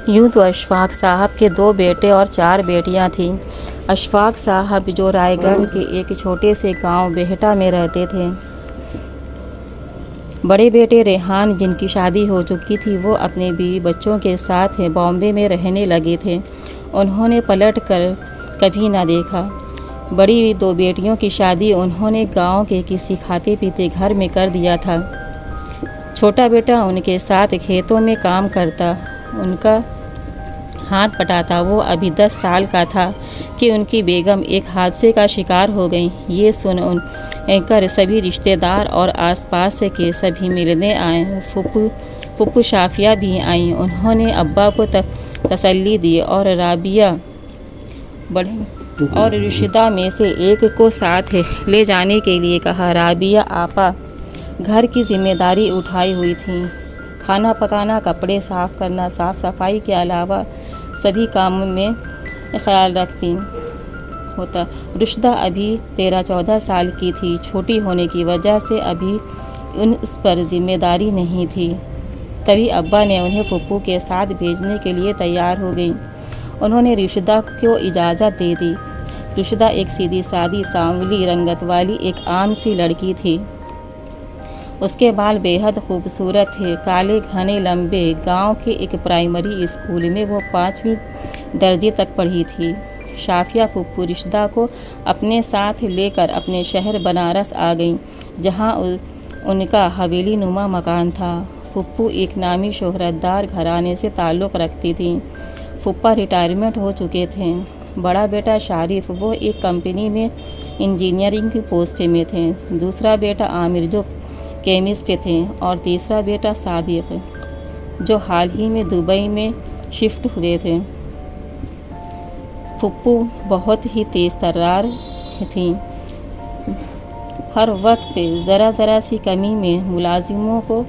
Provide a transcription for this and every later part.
یوں تو اشفاق صاحب کے 2 بیٹے اور 4 بیٹیاں تھیں۔ اشفاق صاحب جو رائے گڑھ کے ایک چھوٹے سے گاؤں بیہٹا میں رہتے تھے۔ بڑے بیٹے ریحان، جن کی شادی ہو چکی تھی، وہ اپنے بیوی بچوں کے ساتھ بامبے میں رہنے لگے تھے۔ انہوں نے پلٹ کر کبھی نہ دیکھا۔ بڑی 2 بیٹیوں کی شادی انہوں نے گاؤں کے کسی کھاتے پیتے گھر میں کر دیا تھا۔ چھوٹا بیٹا ان کے ساتھ کھیتوں میں کام کرتا، ان کا ہاتھ بٹاتا۔ وہ ابھی 10 سال کا تھا کہ ان کی بیگم ایک حادثے کا شکار ہو گئیں۔ یہ سن کر سبھی رشتہ دار اور آس پاس کے سبھی ملنے آئے۔ پھپھو شافیہ بھی آئیں۔ انہوں نے ابا کو تسلی دی اور رابعہ اور رشیدہ میں سے ایک کو ساتھ لے جانے کے لیے کہا۔ رابعہ آپا گھر کی ذمہ داری اٹھائی ہوئی تھیں، کھانا پکانا، کپڑے صاف کرنا، صاف صفائی کے علاوہ سبھی کاموں میں خیال رکھتی ہوتا۔ رشدہ ابھی 13-14 سال کی تھی۔ چھوٹی ہونے کی وجہ سے ابھی اس پر ذمہ داری نہیں تھی۔ تبھی ابا نے انہیں پھپھو کے ساتھ بھیجنے کے لیے تیار ہو گئیں۔ انہوں نے رشدہ کو اجازت دے دی۔ رشدہ ایک سیدھی سادی سانولی رنگت والی ایک عام سی لڑکی تھی۔ اس کے بال بے حد خوبصورت تھے، کالے گھنے لمبے۔ گاؤں کے ایک پرائمری اسکول میں وہ 5ویں درجے تک پڑھی تھی۔ شافیہ پھپھو رشدہ کو اپنے ساتھ لے کر اپنے شہر بنارس آ گئیں، جہاں ان کا حویلی نما مکان تھا۔ پھپھو ایک نامی شہرت دار گھرانے سے تعلق رکھتی تھیں۔ پھوپھا ریٹائرمنٹ ہو چکے تھے۔ بڑا بیٹا شارف، وہ ایک کمپنی میں انجینئرنگ کی پوسٹ میں تھے۔ دوسرا بیٹا عامر، جو کیمسٹ تھے، اور تیسرا بیٹا صادق، جو حال ہی میں دبئی میں شفٹ ہوئے تھے۔ پھپھو بہت ہی تیز ترار تھیں۔ ہر وقت ذرا ذرا سی کمی میں ملازموں کو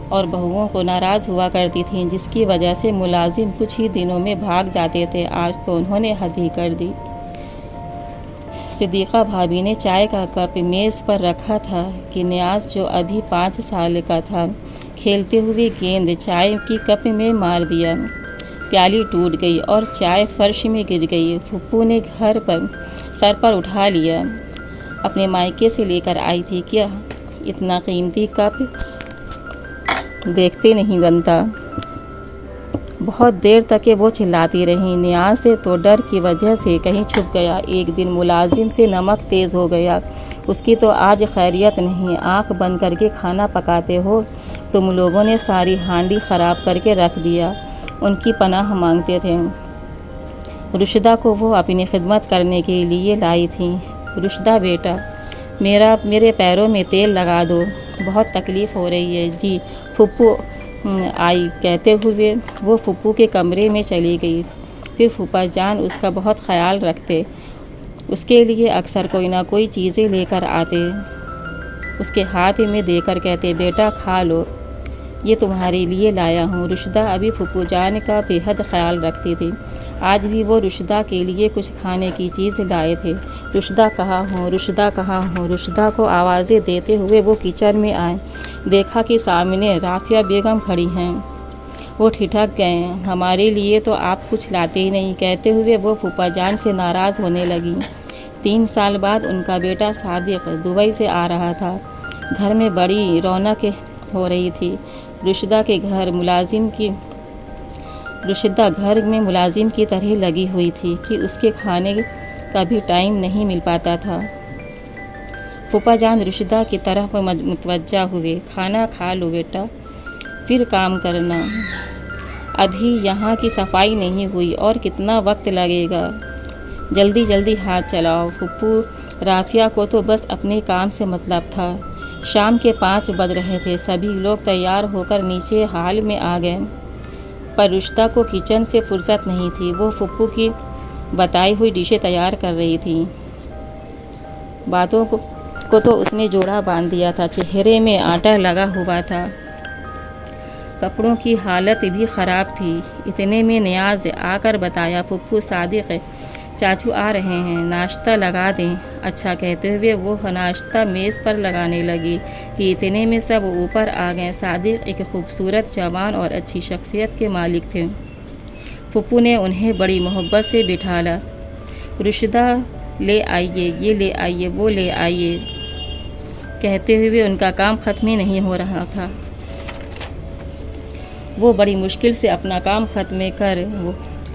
اور بہوؤں کو ناراض ہوا کرتی تھیں، جس کی وجہ سے ملازم کچھ ہی دنوں میں بھاگ جاتے تھے۔ آج تو انہوں نے حد ہی کر دی۔ صدیقہ بھابھی نے چائے کا کپ میز پر رکھا تھا کہ نیاز، جو ابھی 5 سال کا تھا، کھیلتے ہوئے گیند چائے کی کپ میں مار دیا۔ پیالی ٹوٹ گئی اور چائے فرش میں گر گئی۔ پھپھو نے سر پر اٹھا لیا۔ اپنے مائکے سے لے کر آئی تھی کیا؟ اتنا قیمتی کپ دیکھتے نہیں بنتا۔ بہت دیر تک وہ چلاتی رہیں۔ نیاز سے تو ڈر کی وجہ سے کہیں چھپ گیا۔ ایک دن ملازم سے نمک تیز ہو گیا۔ اس کی تو آج خیریت نہیں، آنکھ بند کر کے کھانا پکاتے ہو؟ تم لوگوں نے ساری ہانڈی خراب کر کے رکھ دیا۔ ان کی پناہ مانگتے تھے۔ رشدہ کو وہ اپنی خدمت کرنے کے لیے لائی تھیں۔ رشدہ بیٹا، میرے پیروں میں تیل لگا دو، بہت تکلیف ہو رہی ہے۔ جی پھپھو آئی کہتے ہوئے وہ پھپھو کے کمرے میں چلی گئی۔ پھر پھوپھا جان اس کا بہت خیال رکھتے، اس کے لیے اکثر کوئی نہ کوئی چیزیں لے کر آتے، اس کے ہاتھ میں دے کر کہتے، بیٹا کھا لو، یہ تمہارے لیے لایا ہوں۔ رشدہ ابھی پھپھو جان کا بے حد خیال رکھتی تھی۔ آج بھی وہ رشدہ کے لیے کچھ کھانے کی چیز لائے تھے۔ رشدہ کہاں ہوں، رشدہ کہاں ہوں؟ رشدہ کو آوازیں دیتے ہوئے وہ کچن میں آئے۔ دیکھا کہ سامنے رافعہ بیگم کھڑی ہیں۔ وہ ٹھٹک گئے۔ ہمارے لیے تو آپ کچھ لاتے ہی نہیں، کہتے ہوئے وہ پھوپھا جان سے ناراض ہونے لگیں۔ 3 سال بعد ان کا بیٹا صادق دبئی سے آ رہا تھا۔ گھر میں بڑی رونق ہو رہی تھی۔ رشدہ گھر میں ملازم کی طرح لگی ہوئی تھی کہ اس کے کھانے کا بھی ٹائم نہیں مل پاتا تھا۔ پھوپھا جان رشدہ کی طرف متوجہ ہوئے۔ کھانا کھا لو بیٹا، پھر کام کرنا، ابھی یہاں کی صفائی نہیں ہوئی اور کتنا وقت لگے گا، جلدی جلدی ہاتھ چلاؤ۔ پھپھو رافعہ کو تو بس اپنے کام سے مطلب تھا۔ شام کے 5 بج رہے تھے۔ سبھی لوگ تیار ہو کر نیچے ہال میں آ گئے، پر رشدہ کو کچن سے فرصت نہیں تھی۔ وہ پھپھو کی بتائی ہوئی ڈشیں تیار کر رہی تھی۔ باتوں کو تو اس نے جوڑا باندھ دیا تھا، چہرے میں آٹا لگا ہوا تھا، کپڑوں کی حالت بھی خراب تھی۔ اتنے میں نیاز آ کر بتایا، پھپھو صادق چاچو آ رہے ہیں، ناشتہ لگا دیں؟ اچھا، کہتے ہوئے وہ ناشتہ میز پر لگانے لگی کہ اتنے میں سب اوپر آ گئے۔ صادق ایک خوبصورت جوان اور اچھی شخصیت کے مالک تھے۔ پھپھو نے انہیں بڑی محبت سے بٹھالا۔ رشدہ لے آئیے، یہ لے آئیے، وہ لے آئیے کہتے ہوئے ان کا کام ختم ہی نہیں ہو رہا تھا۔ وہ بڑی مشکل سے اپنا کام ختم کر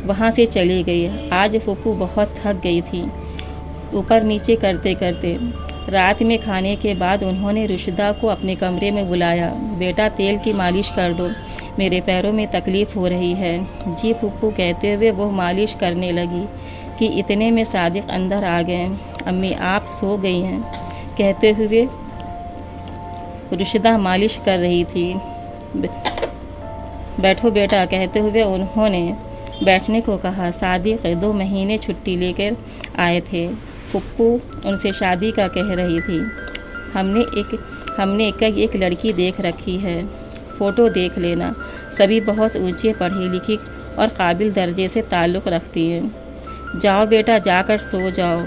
وہاں سے چلی گئی۔ آج پھپھو بہت تھک گئی تھی اوپر نیچے کرتے کرتے۔ رات میں کھانے کے بعد انہوں نے رشدہ کو اپنے کمرے میں بلایا۔ بیٹا تیل کی مالش کر دو، میرے پیروں میں تکلیف ہو رہی ہے۔ جی پھپھو کہتے ہوئے وہ مالش کرنے لگی کہ اتنے میں صادق اندر آ گئے۔ امی آپ سو گئی ہیں کہتے ہوئے رشدہ مالش کر رہی تھی۔ بیٹھو بیٹا کہتے ہوئے انہوں نے بیٹھنے کو کہا۔ صادق 2 مہینے چھٹی لے کر آئے تھے۔ پھپھو ان سے شادی کا کہہ رہی تھی۔ ہم نے ایک لڑکی دیکھ رکھی ہے، فوٹو دیکھ لینا، سبھی بہت اونچے پڑھی لکھی اور قابل درجے سے تعلق رکھتی ہیں۔ جاؤ بیٹا جا کر سو جاؤ،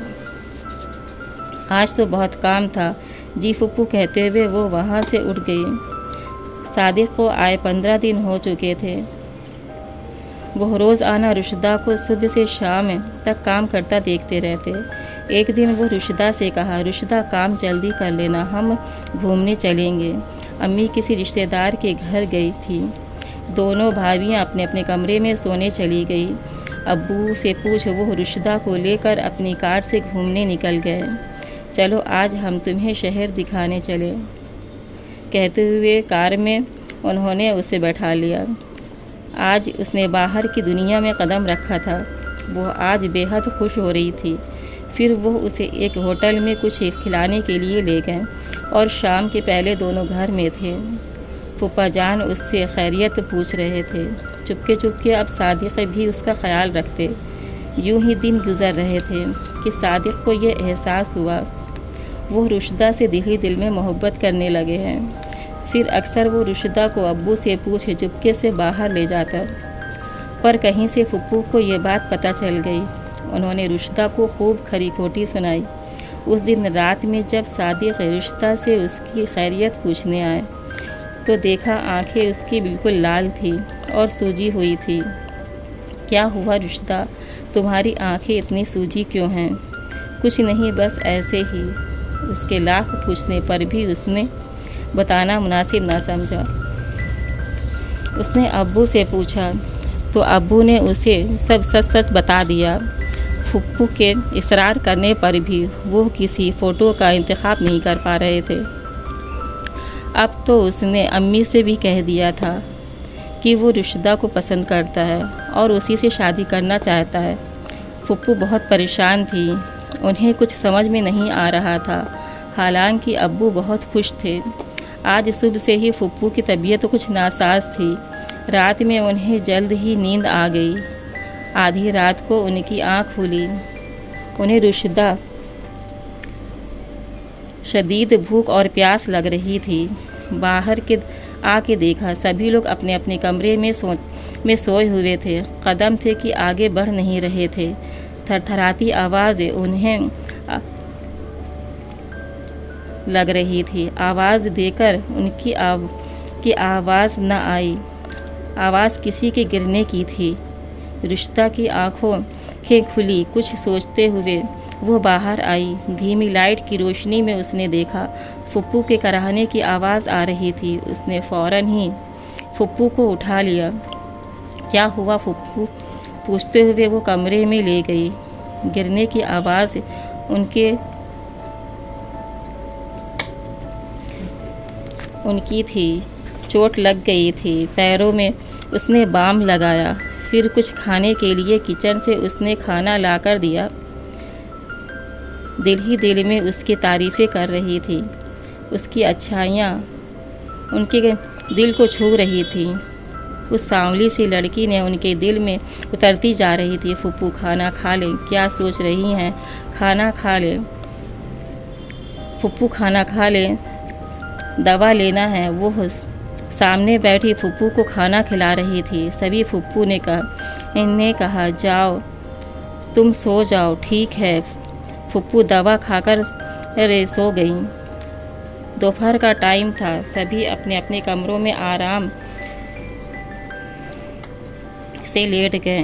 آج تو بہت کام تھا۔ جی پھپھو کہتے ہوئے وہ وہاں سے اٹھ گئی۔ صادق کو آئے 15 دن ہو چکے تھے۔ وہ روزانہ رشدہ کو صبح سے شام تک کام کرتا دیکھتے رہتے۔ ایک دن وہ رشدہ سے کہا، رشدہ کام جلدی کر لینا، ہم گھومنے چلیں گے۔ امی کسی رشتہ دار کے گھر گئی تھی۔ دونوں بھابھیاں اپنے اپنے کمرے میں سونے چلی گئی۔ ابو سے پوچھ وہ رشدہ کو لے کر اپنی کار سے گھومنے نکل گئے۔ چلو آج ہم تمہیں شہر دکھانے چلیں کہتے ہوئے کار میں انہوں نے اسے بیٹھا لیا۔ آج اس نے باہر کی دنیا میں قدم رکھا تھا۔ وہ آج بے حد خوش ہو رہی تھی۔ پھر وہ اسے ایک ہوٹل میں کچھ کھلانے کے لیے لے گئے اور شام کے پہلے دونوں گھر میں تھے۔ پھوپھا جان اس سے خیریت پوچھ رہے تھے۔ چپکے چپکے اب صادق بھی اس کا خیال رکھتے۔ یوں ہی دن گزر رہے تھے کہ صادق کو یہ احساس ہوا وہ رشدہ سے دل میں محبت کرنے لگے ہیں۔ پھر اکثر وہ رشدہ کو ابو سے پوچھ چپکے سے باہر لے جاتا، پر کہیں سے پھپھو کو یہ بات پتہ چل گئی۔ انہوں نے رشدہ کو خوب کھری کھوٹی سنائی۔ اس دن رات میں جب صادق رشدہ سے اس کی خیریت پوچھنے آئے تو دیکھا آنکھیں اس کی بالکل لال تھی اور سوجی ہوئی تھی۔ کیا ہوا رشدہ، تمہاری آنکھیں اتنی سوجی کیوں ہیں؟ کچھ نہیں بس ایسے ہی۔ اس کے لاکھ پوچھنے پر بھی اس نے بتانا مناسب نہ سمجھا۔ اس نے ابو سے پوچھا تو ابو نے اسے سب سچ بتا دیا۔ پھپھو کے اصرار کرنے پر بھی وہ کسی فوٹو کا انتخاب نہیں کر پا رہے تھے۔ اب تو اس نے امی سے بھی کہہ دیا تھا کہ وہ رشدہ کو پسند کرتا ہے اور اسی سے شادی کرنا چاہتا ہے۔ پھپھو بہت پریشان تھی، انہیں کچھ سمجھ میں نہیں آ رہا تھا، حالانکہ ابو بہت خوش تھے۔ آج صبح سے ہی پھپھو کی طبیعت کچھ ناساز تھی۔ رات میں انہیں جلد ہی نیند آ گئی۔ آدھی رات کو ان کی آنکھ کھلی۔ انہیں رشدہ شدید بھوک اور پیاس لگ رہی تھی۔ باہر آ کے دیکھا سبھی لوگ اپنے اپنے کمرے میں سوئے ہوئے تھے۔ قدم تھے کہ آگے بڑھ نہیں رہے تھے۔ تھرتھراتی آواز انہیں لگ رہی تھی۔ آواز دے کر ان کی آواز نہ آئی، آواز کسی کے گرنے کی تھی۔ رشدہ کی آنکھیں کھلی، کچھ سوچتے ہوئے وہ باہر آئی۔ دھیمی لائٹ کی روشنی میں اس نے دیکھا پھپھو کے کراہنے کی آواز آ رہی تھی۔ اس نے فوراً ہی پھپھو کو اٹھا لیا۔ کیا ہوا پھپھو پوچھتے ہوئے وہ کمرے میں لے گئی۔ گرنے کی آواز ان کی تھی، چوٹ لگ گئی تھی پیروں میں۔ اس نے بام لگایا، پھر کچھ کھانے کے لیے کچن سے اس نے کھانا لا کر دیا۔ دل ہی دل میں اس کی تعریفیں کر رہی تھی۔ اس کی اچھائیاں ان کے دل کو چھو رہی تھیں۔ اس سانولی سی لڑکی نے ان کے دل میں اترتی جا رہی تھی۔ پھپھو کھانا کھا لیں، کیا سوچ رہی ہیں؟ کھانا کھا لیں پھپھو، کھانا کھا لیں، دوا لینا ہے۔ وہ سامنے بیٹھی پھپھو کو کھانا کھلا رہی تھی۔ سبھی پھپھو نے کہا جاؤ تم سو جاؤ، ٹھیک ہے۔ پھپھو دوا کھا کر سو گئیں۔ دوپہر کا ٹائم تھا، سبھی اپنے اپنے کمروں میں آرام سے لیٹ گئے۔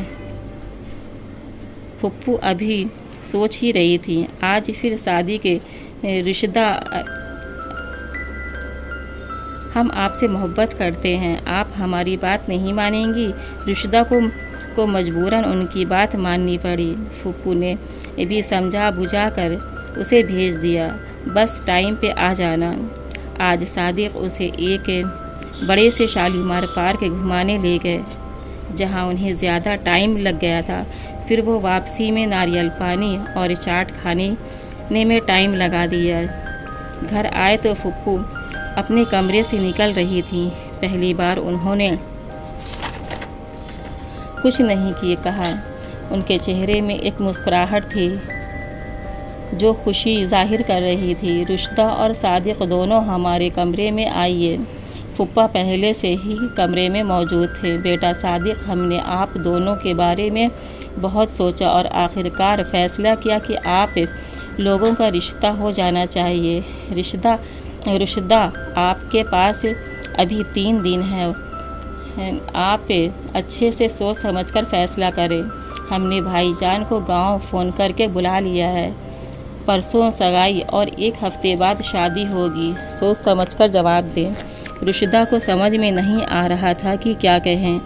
پھپھو ابھی سوچ ہی رہی تھی، آج پھر شادی کے رشدہ، ہم آپ سے محبت کرتے ہیں، آپ ہماری بات نہیں مانیں گی؟ رشدہ کو مجبوراً ان کی بات ماننی پڑی۔ پھپھو نے بھی سمجھا بجھا کر اسے بھیج دیا، بس ٹائم پہ آ جانا۔ آج صادق اسے ایک بڑے سے شالیمار پارک گھمانے لے گئے، جہاں انہیں زیادہ ٹائم لگ گیا تھا۔ پھر وہ واپسی میں ناریل پانی اور چاٹ کھانے میں ٹائم لگا دیا۔ گھر آئے تو پھپھو اپنے کمرے سے نکل رہی تھیں۔ پہلی بار انہوں نے کچھ نہیں کہا۔ ان کے چہرے میں ایک مسکراہٹ تھی جو خوشی ظاہر کر رہی تھی۔ رشدہ اور صادق دونوں ہمارے کمرے میں آئیے۔ پھوپھا پہلے سے ہی کمرے میں موجود تھے۔ بیٹا صادق، ہم نے آپ دونوں کے بارے میں بہت سوچا اور آخرکار فیصلہ کیا کہ آپ لوگوں کا رشتہ ہو جانا چاہیے۔ رشدہ، آپ کے پاس ابھی 3 دن ہیں، آپ اچھے سے سوچ سمجھ کر فیصلہ کریں۔ ہم نے بھائی جان کو گاؤں فون کر کے بلا لیا ہے، پرسوں سگائی اور 1 ہفتے بعد شادی ہوگی، سوچ سمجھ کر جواب دیں۔ رشدہ کو سمجھ میں نہیں آ رہا تھا کہ کیا کہیں۔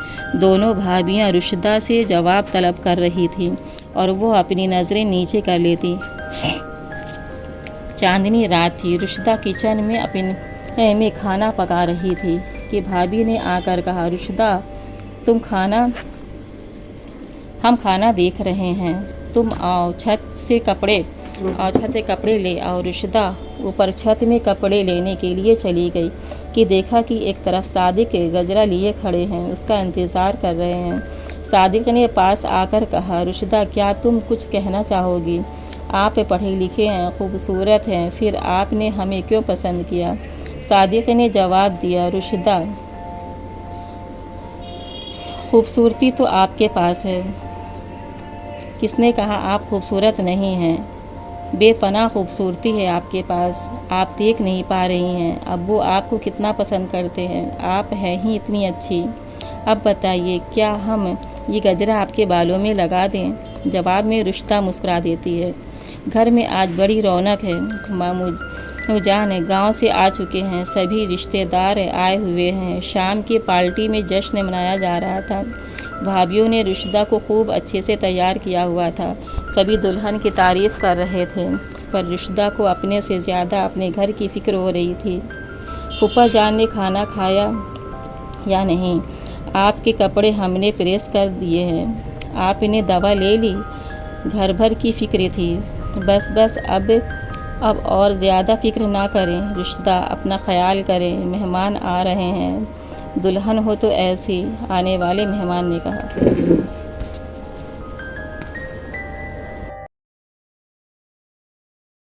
دونوں بھابیاں رشدہ سے جواب طلب کر رہی تھیں اور وہ اپنی نظریں نیچے کر لیتی۔ چاندنی رات تھی۔ رشدہ کچن میں کھانا پکا رہی تھی کہ بھابی نے آ کر کہا، رشدہ ہم کھانا دیکھ رہے ہیں، تم آؤ چھت سے کپڑے لے آؤ۔ رشدہ اوپر چھت میں کپڑے لینے کے لیے چلی گئی کہ دیکھا کہ ایک طرف صادق گجرا لیے کھڑے ہیں، اس کا انتظار کر رہے ہیں۔ صادق نے پاس آ کر کہا، رشدہ کیا تم کچھ کہنا چاہو گی؟ آپ پڑھے لکھے ہیں، خوبصورت ہیں، پھر آپ نے ہمیں کیوں پسند کیا؟ صادق نے جواب دیا، رشدہ خوبصورتی تو آپ کے پاس ہے۔ کس نے کہا آپ خوبصورت نہیں ہیں؟ بے پناہ خوبصورتی ہے آپ کے پاس، آپ دیکھ نہیں پا رہی ہیں۔ ابو آپ کو کتنا پسند کرتے ہیں، آپ ہیں ہی اتنی اچھی۔ اب بتائیے، کیا ہم یہ گجرا آپ کے بالوں میں لگا دیں؟ جواب میں رشدہ مسکرا دیتی ہے، گھر میں آج بڑی رونق ہے، ماموں جان گاؤں سے آ چکے ہیں، سبھی رشتہ دار آئے ہوئے ہیں، شام کی پارٹی میں جشن منایا جا رہا تھا۔ بھابھیوں نے رشدہ کو خوب اچھے سے تیار کیا ہوا تھا، سبھی دلہن کی تعریف کر رہے تھے، پر رشدہ کو اپنے سے زیادہ اپنے گھر کی فکر ہو رہی تھی۔ پھوپھا جان نے کھانا کھایا یا نہیں؟ آپ کے کپڑے ہم نے پریس کر دیے ہیں، آپ نے دوا لے لی؟ گھر بھر کی فکر تھی، بس اب اور زیادہ فکر نہ کریں رشدہ، اپنا خیال کریں، مہمان آ رہے ہیں، دلہن ہو تو ایسی۔ آنے والے مہمان نے کہا۔